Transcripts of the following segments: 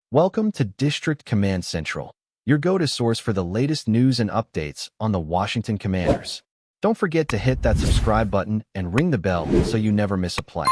Welcome to District Command Central, your go-to source for the latest news and updates on the Washington Commanders. Don't forget to hit that subscribe button and ring the bell so you never miss a play.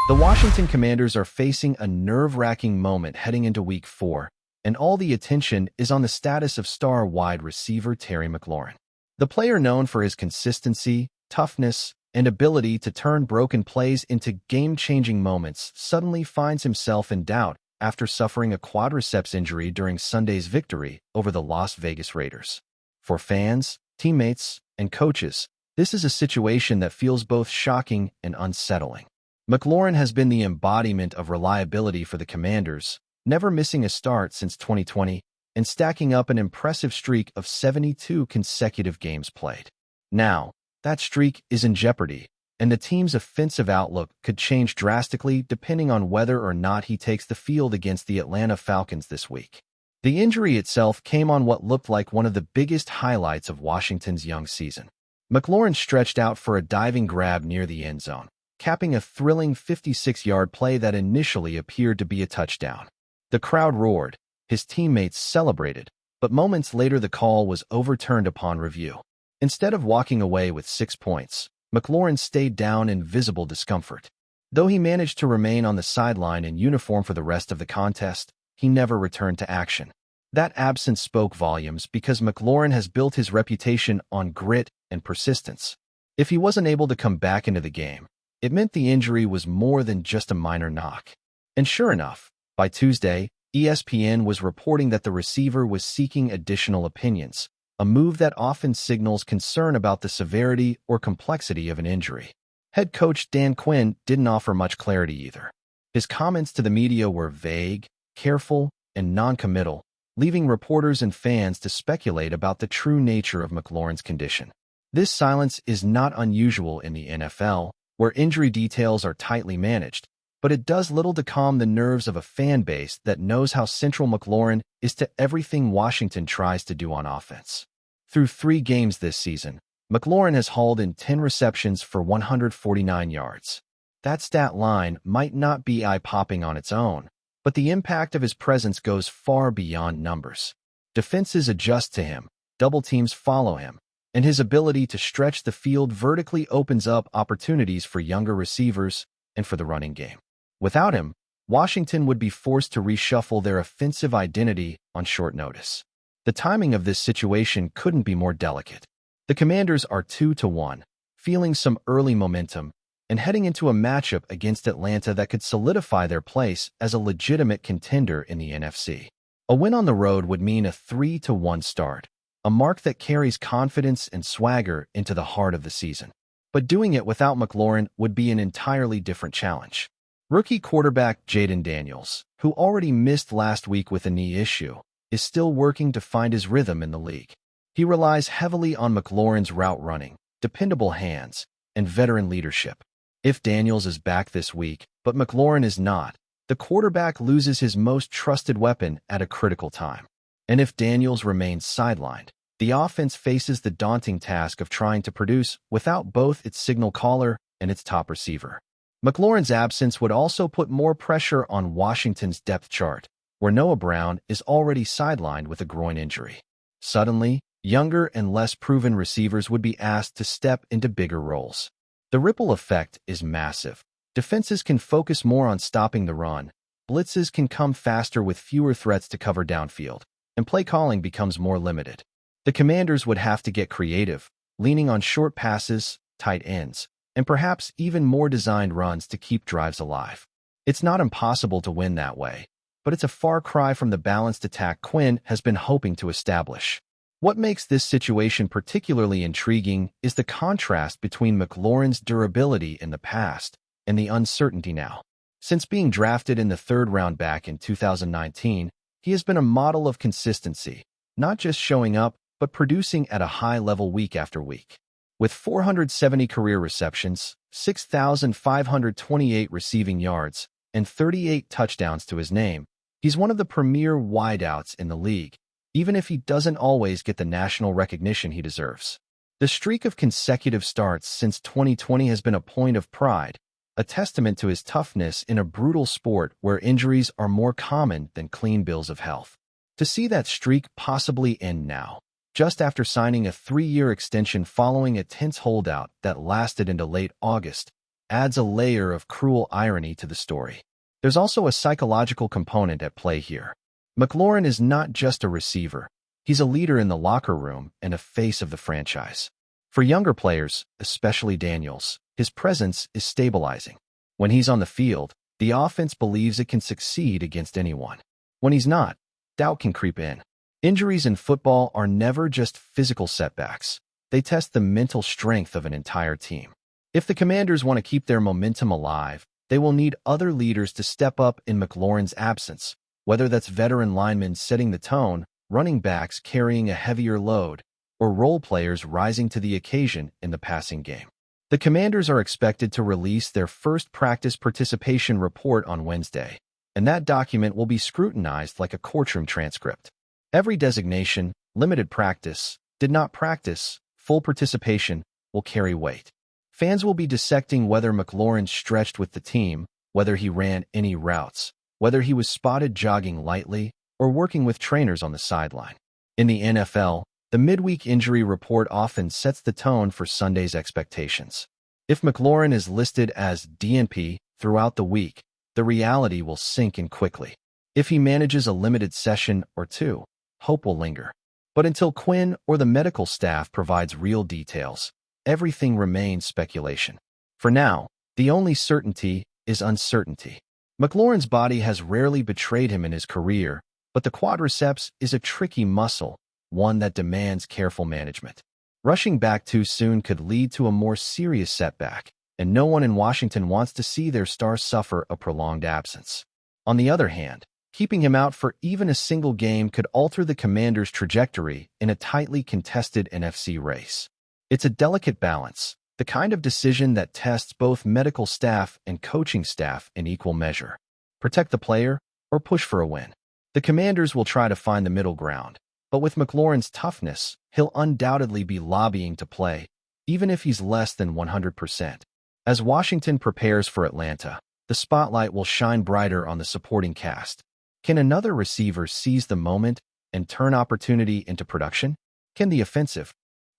The Washington Commanders are facing a nerve-wracking moment heading into Week 4, and all the attention is on the status of star wide receiver Terry McLaurin. The player known for his consistency, toughness, and ability to turn broken plays into game-changing moments suddenly finds himself in doubt after suffering a quadriceps injury during Sunday's victory over the Las Vegas Raiders. For fans, teammates, and coaches, this is a situation that feels both shocking and unsettling. McLaurin has been the embodiment of reliability for the Commanders, never missing a start since 2020 and stacking up an impressive streak of 72 consecutive games played. Now, that streak is in jeopardy, and the team's offensive outlook could change drastically depending on whether or not he takes the field against the Atlanta Falcons this week. The injury itself came on what looked like one of the biggest highlights of Washington's young season. McLaurin stretched out for a diving grab near the end zone, capping a thrilling 56-yard play that initially appeared to be a touchdown. The crowd roared, his teammates celebrated, but moments later the call was overturned upon review. Instead of walking away with 6 points, McLaurin stayed down in visible discomfort. Though he managed to remain on the sideline in uniform for the rest of the contest, he never returned to action. That absence spoke volumes because McLaurin has built his reputation on grit and persistence. If he wasn't able to come back into the game, it meant the injury was more than just a minor knock. And sure enough, by Tuesday, ESPN was reporting that the receiver was seeking additional opinions, a move that often signals concern about the severity or complexity of an injury. Head coach Dan Quinn didn't offer much clarity either. His comments to the media were vague, careful, and non-committal, leaving reporters and fans to speculate about the true nature of McLaurin's condition. This silence is not unusual in the NFL, where injury details are tightly managed, but it does little to calm the nerves of a fan base that knows how central McLaurin is to everything Washington tries to do on offense. Through 3 games this season, McLaurin has hauled in 10 receptions for 149 yards. That stat line might not be eye-popping on its own, but the impact of his presence goes far beyond numbers. Defenses adjust to him, double teams follow him, and his ability to stretch the field vertically opens up opportunities for younger receivers and for the running game. Without him, Washington would be forced to reshuffle their offensive identity on short notice. The timing of this situation couldn't be more delicate. The Commanders are 2-1, feeling some early momentum, and heading into a matchup against Atlanta that could solidify their place as a legitimate contender in the NFC. A win on the road would mean a 3-1 start, a mark that carries confidence and swagger into the heart of the season. But doing it without McLaurin would be an entirely different challenge. Rookie quarterback Jayden Daniels, who already missed last week with a knee issue, is still working to find his rhythm in the league. He relies heavily on McLaurin's route running, dependable hands, and veteran leadership. If Daniels is back this week, but McLaurin is not, the quarterback loses his most trusted weapon at a critical time. And if Daniels remains sidelined, the offense faces the daunting task of trying to produce without both its signal caller and its top receiver. McLaurin's absence would also put more pressure on Washington's depth chart, where Noah Brown is already sidelined with a groin injury. Suddenly, younger and less proven receivers would be asked to step into bigger roles. The ripple effect is massive. Defenses can focus more on stopping the run, blitzes can come faster with fewer threats to cover downfield, and play calling becomes more limited. The Commanders would have to get creative, leaning on short passes, tight ends, and perhaps even more designed runs to keep drives alive. It's not impossible to win that way, but it's a far cry from the balanced attack Quinn has been hoping to establish. What makes this situation particularly intriguing is the contrast between McLaurin's durability in the past and the uncertainty now. Since being drafted in the 3rd round back in 2019, he has been a model of consistency, not just showing up, but producing at a high level week after week. With 470 career receptions, 6,528 receiving yards, and 38 touchdowns to his name, he's one of the premier wideouts in the league, even if he doesn't always get the national recognition he deserves. The streak of consecutive starts since 2020 has been a point of pride, a testament to his toughness in a brutal sport where injuries are more common than clean bills of health. To see that streak possibly end now, just after signing a 3-year extension following a tense holdout that lasted into late August, adds a layer of cruel irony to the story. There's also a psychological component at play here. McLaurin is not just a receiver. He's a leader in the locker room and a face of the franchise. For younger players, especially Daniels, his presence is stabilizing. When he's on the field, the offense believes it can succeed against anyone. When he's not, doubt can creep in. Injuries in football are never just physical setbacks. They test the mental strength of an entire team. If the Commanders want to keep their momentum alive, they will need other leaders to step up in McLaurin's absence, whether that's veteran linemen setting the tone, running backs carrying a heavier load, or role players rising to the occasion in the passing game. The Commanders are expected to release their first practice participation report on Wednesday, and that document will be scrutinized like a courtroom transcript. Every designation, limited practice, did not practice, full participation, will carry weight. Fans will be dissecting whether McLaurin stretched with the team, whether he ran any routes, whether he was spotted jogging lightly, or working with trainers on the sideline. In the NFL, the midweek injury report often sets the tone for Sunday's expectations. If McLaurin is listed as DNP throughout the week, the reality will sink in quickly. If he manages a limited session or two, hope will linger. But until Quinn or the medical staff provides real details, everything remains speculation. For now, the only certainty is uncertainty. McLaurin's body has rarely betrayed him in his career, but the quadriceps is a tricky muscle, one that demands careful management. Rushing back too soon could lead to a more serious setback, and no one in Washington wants to see their star suffer a prolonged absence. On the other hand, keeping him out for even a single game could alter the Commanders' trajectory in a tightly contested NFC race. It's a delicate balance, the kind of decision that tests both medical staff and coaching staff in equal measure. Protect the player or push for a win. The Commanders will try to find the middle ground, but with McLaurin's toughness, he'll undoubtedly be lobbying to play, even if he's less than 100%. As Washington prepares for Atlanta, the spotlight will shine brighter on the supporting cast. Can another receiver seize the moment and turn opportunity into production? Can the offensive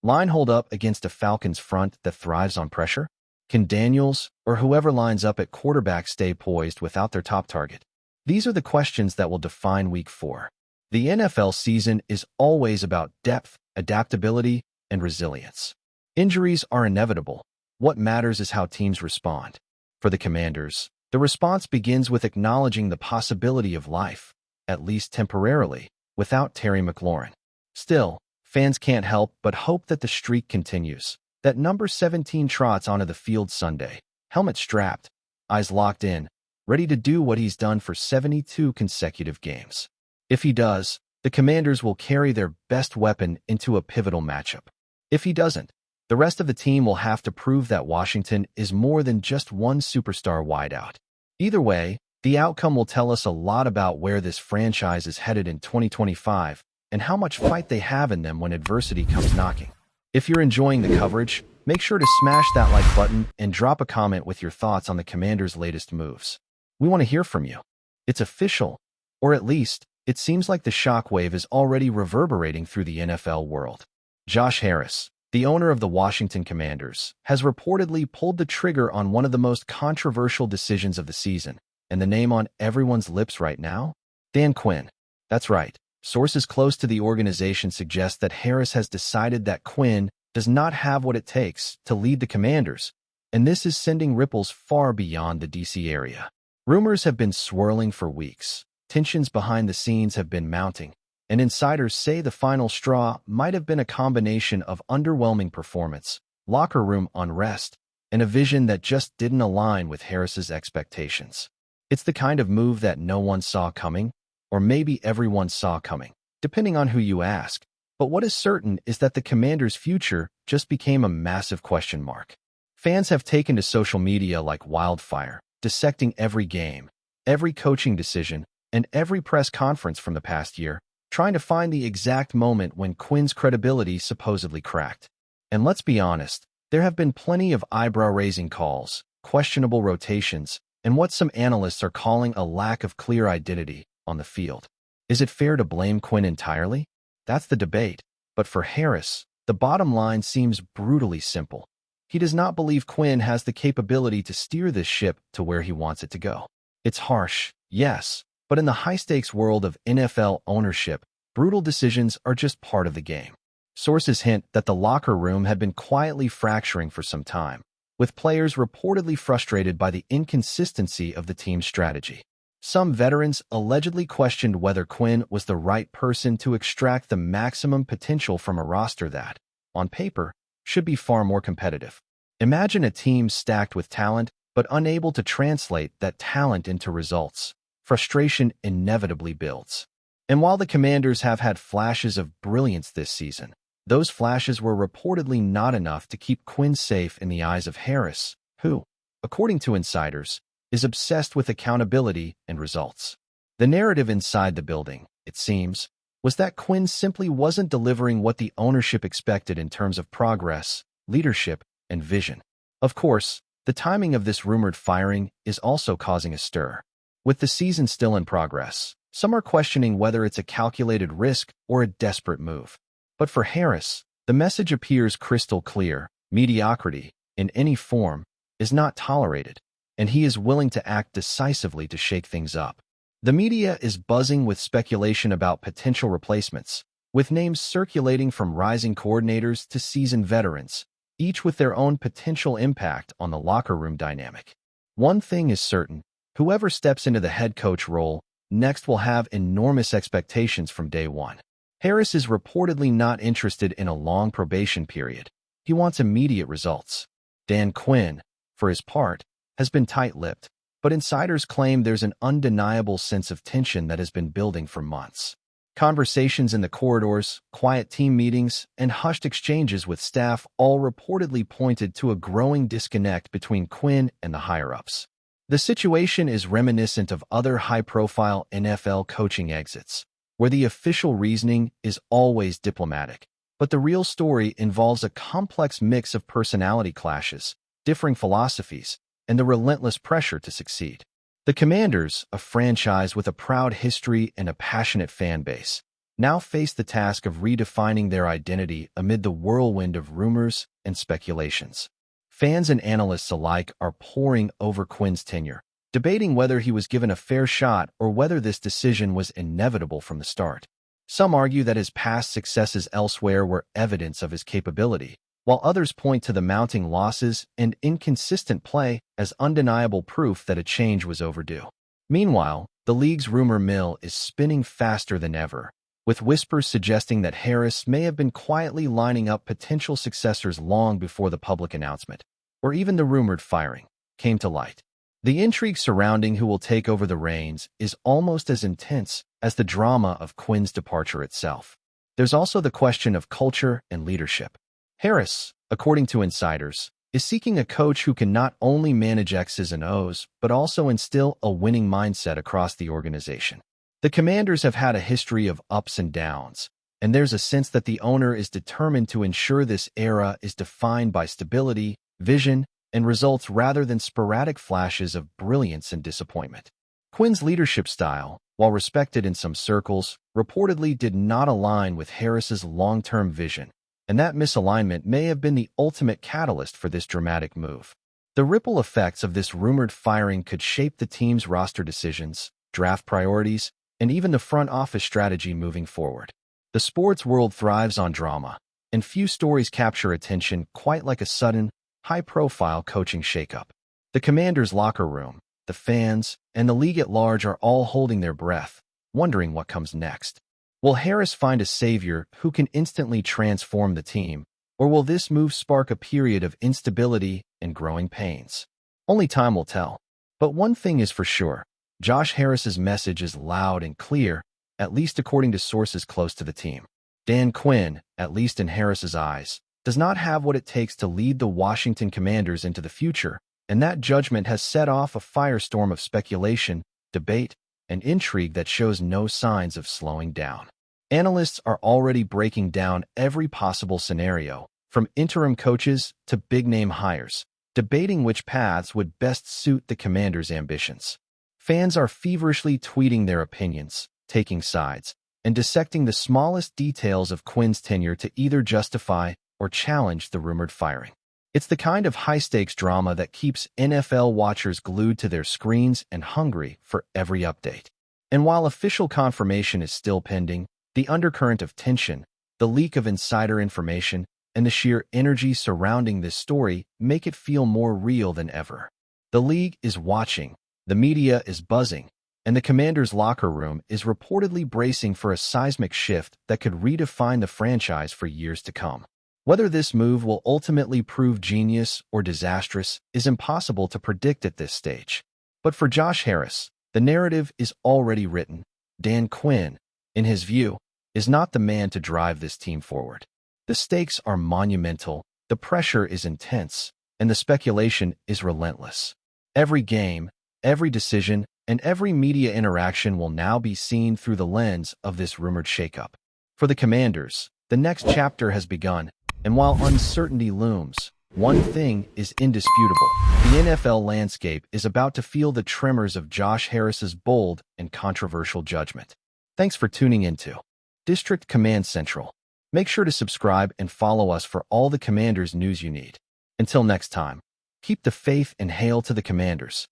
line hold up against a Falcons front that thrives on pressure? Can Daniels or whoever lines up at quarterback stay poised without their top target? These are the questions that will define Week 4. The NFL season is always about depth, adaptability, and resilience. Injuries are inevitable. What matters is how teams respond. For the Commanders, the response begins with acknowledging the possibility of life, at least temporarily, without Terry McLaurin. Still, fans can't help but hope that the streak continues, that number 17 trots onto the field Sunday, helmet strapped, eyes locked in, ready to do what he's done for 72 consecutive games. If he does, the Commanders will carry their best weapon into a pivotal matchup. If he doesn't, the rest of the team will have to prove that Washington is more than just one superstar wideout. Either way, the outcome will tell us a lot about where this franchise is headed in 2025 and how much fight they have in them when adversity comes knocking. If you're enjoying the coverage, make sure to smash that like button and drop a comment with your thoughts on the Commanders' latest moves. We want to hear from you. It's official, or at least, it seems like the shockwave is already reverberating through the NFL world. Josh Harris, the owner of the Washington Commanders, has reportedly pulled the trigger on one of the most controversial decisions of the season, and the name on everyone's lips right now? Dan Quinn. That's right. Sources close to the organization suggest that Harris has decided that Quinn does not have what it takes to lead the Commanders, and this is sending ripples far beyond the D.C. area. Rumors have been swirling for weeks. Tensions behind the scenes have been mounting, and insiders say the final straw might have been a combination of underwhelming performance, locker room unrest, and a vision that just didn't align with Harris's expectations. It's the kind of move that no one saw coming, or maybe everyone saw coming, depending on who you ask. But what is certain is that the Commanders' future just became a massive question mark. Fans have taken to social media like wildfire, dissecting every game, every coaching decision, and every press conference from the past year, trying to find the exact moment when Quinn's credibility supposedly cracked. And let's be honest, there have been plenty of eyebrow-raising calls, questionable rotations, and what some analysts are calling a lack of clear identity on the field. Is it fair to blame Quinn entirely? That's the debate. But for Harris, the bottom line seems brutally simple. He does not believe Quinn has the capability to steer this ship to where he wants it to go. It's harsh, yes, but in the high-stakes world of NFL ownership, brutal decisions are just part of the game. Sources hint that the locker room had been quietly fracturing for some time, with players reportedly frustrated by the inconsistency of the team's strategy. Some veterans allegedly questioned whether Quinn was the right person to extract the maximum potential from a roster that, on paper, should be far more competitive. Imagine a team stacked with talent, but unable to translate that talent into results. Frustration inevitably builds. And while the Commanders have had flashes of brilliance this season, those flashes were reportedly not enough to keep Quinn safe in the eyes of Harris, who, according to insiders, is obsessed with accountability and results. The narrative inside the building, it seems, was that Quinn simply wasn't delivering what the ownership expected in terms of progress, leadership, and vision. Of course, the timing of this rumored firing is also causing a stir. With the season still in progress, some are questioning whether it's a calculated risk or a desperate move. But for Harris, the message appears crystal clear: mediocrity, in any form, is not tolerated, and he is willing to act decisively to shake things up. The media is buzzing with speculation about potential replacements, with names circulating from rising coordinators to seasoned veterans, each with their own potential impact on the locker room dynamic. One thing is certain: whoever steps into the head coach role next will have enormous expectations from day one. Harris is reportedly not interested in a long probation period. He wants immediate results. Dan Quinn, for his part, has been tight-lipped, but insiders claim there's an undeniable sense of tension that has been building for months. Conversations in the corridors, quiet team meetings, and hushed exchanges with staff all reportedly pointed to a growing disconnect between Quinn and the higher-ups. The situation is reminiscent of other high-profile NFL coaching exits, where the official reasoning is always diplomatic, but the real story involves a complex mix of personality clashes, differing philosophies, and the relentless pressure to succeed. The Commanders, a franchise with a proud history and a passionate fan base, now face the task of redefining their identity amid the whirlwind of rumors and speculations. Fans and analysts alike are poring over Quinn's tenure, debating whether he was given a fair shot or whether this decision was inevitable from the start. Some argue that his past successes elsewhere were evidence of his capability, while others point to the mounting losses and inconsistent play as undeniable proof that a change was overdue. Meanwhile, the league's rumor mill is spinning faster than ever, with whispers suggesting that Harris may have been quietly lining up potential successors long before the public announcement, or even the rumored firing, came to light. The intrigue surrounding who will take over the reins is almost as intense as the drama of Quinn's departure itself. There's also the question of culture and leadership. Harris, according to insiders, is seeking a coach who can not only manage X's and O's, but also instill a winning mindset across the organization. The Commanders have had a history of ups and downs, and there's a sense that the owner is determined to ensure this era is defined by stability, vision, and results rather than sporadic flashes of brilliance and disappointment. Quinn's leadership style, while respected in some circles, reportedly did not align with Harris's long-term vision, and that misalignment may have been the ultimate catalyst for this dramatic move. The ripple effects of this rumored firing could shape the team's roster decisions, draft priorities, and even the front office strategy moving forward. The sports world thrives on drama, and few stories capture attention quite like a sudden, high-profile coaching shakeup. The Commanders' locker room, the fans, and the league at large are all holding their breath, wondering what comes next. Will Harris find a savior who can instantly transform the team, or will this move spark a period of instability and growing pains? Only time will tell. But one thing is for sure: Josh Harris's message is loud and clear, at least according to sources close to the team. Dan Quinn, at least in Harris's eyes, does not have what it takes to lead the Washington Commanders into the future, and that judgment has set off a firestorm of speculation, debate, and intrigue that shows no signs of slowing down. Analysts are already breaking down every possible scenario, from interim coaches to big-name hires, debating which paths would best suit the Commanders' ambitions. Fans are feverishly tweeting their opinions, taking sides, and dissecting the smallest details of Quinn's tenure to either justify or challenge the rumored firing. It's the kind of high-stakes drama that keeps NFL watchers glued to their screens and hungry for every update. And while official confirmation is still pending, the undercurrent of tension, the leak of insider information, and the sheer energy surrounding this story make it feel more real than ever. The league is watching, the media is buzzing, and the Commanders' locker room is reportedly bracing for a seismic shift that could redefine the franchise for years to come. Whether this move will ultimately prove genius or disastrous is impossible to predict at this stage. But for Josh Harris, the narrative is already written. Dan Quinn, in his view, is not the man to drive this team forward. The stakes are monumental, the pressure is intense, and the speculation is relentless. Every game, every decision, and every media interaction will now be seen through the lens of this rumored shakeup. For the Commanders, the next chapter has begun, and while uncertainty looms, one thing is indisputable. The NFL landscape is about to feel the tremors of Josh Harris's bold and controversial judgment. Thanks for tuning into District Command Central. Make sure to subscribe and follow us for all the Commanders news you need. Until next time, keep the faith and hail to the Commanders.